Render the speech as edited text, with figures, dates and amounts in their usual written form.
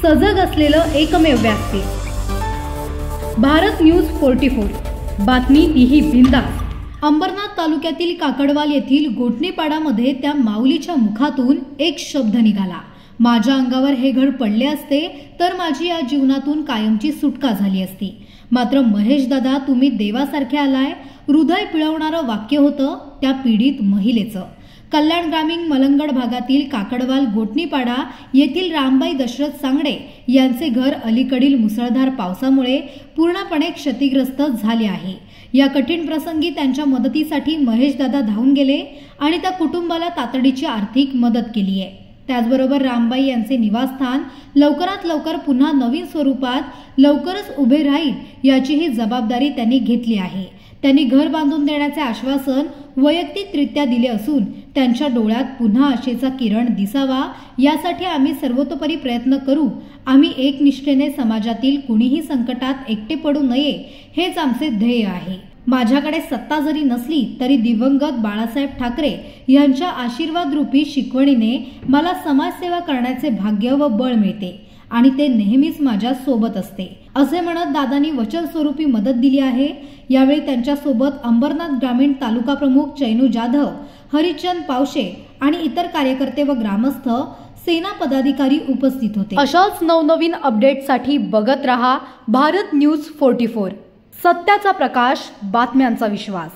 सजग असलेलं एकमेव व्यासपीठ भारत न्यूज 44। बातमी तीही बिंदास। अंबरनाथ तालुक्यातील काकडवाल येथील गोठणेपाडामध्ये त्या माऊलीच्या मुखातून एक शब्द निघाला, माझ्या अंगावर हे घड पडले असते तर माझी या जीवनातून कायमची सुटका झाली असती। मात्र महेश दादा, तुम्ही देवासारखे आलाय, हृदय पिळवणारं वाक्य होतं त्या पीडित महिलेचं। कल्याण ग्रामीण मलंगड भागातील काकडवाल गोठणीपाडा येथील रामबाई दशरथ सांगडे यांचे घर अलीकडील मुसळधार पावसामुळे पूर्णपणे क्षतिग्रस्त झाले आहे। या कठीण प्रसंगी त्यांच्या मदतीसाठी महेश दादा धावून गेले आणि त्या कुटुंबाला तातडीची आर्थिक मदत केली आहे। त्याचबरोबर रामबाई यांचे निवासस्थान लवकरात लवकर पुन्हा नवीन स्वरूपात लवकरच उभे राहील याचीही जबाबदारी त्यांनी घेतली आहे। त्यांनी घर बांधून देण्याचे आश्वासन वैयक्तिकरित्या दिले असून त्यांच्या डोळ्यात पुन्हा आशेचा किरण दिसावा यासाठी आम्ही सर्वतोपरी प्रयत्न करू। आम्ही एकनिष्ठेने समाजातील कुणीही संकटात एकटे पडू नये हेच आमचे ध्येय आहे। माझ्याकडे सत्ता जरी नसली तरी दिवंगत बाळासाहेब ठाकरे यांच्या आशीर्वाद रूपी शिकवणीने मला समाजसेवा करण्याचे भाग्य व बळ मिळते आणि ते नेहमीच माझ्या सोबत असते, असे म्हणत दादांनी वचन स्वरूपी मदत दिली आहे। यावेळी त्यांच्या सोबत अंबरनाथ ग्रामीण तालुका प्रमुख चैनू जाधव, हरिचंद पावशे आणि इतर कार्यकर्ते व ग्रामस्थ, सेना पदाधिकारी उपस्थित होते। अशाच नवनवीन अपडेटसाठी बघत रहा भारत न्यूज 44। सत्याचा प्रकाश, बातम्यांचा विश्वास।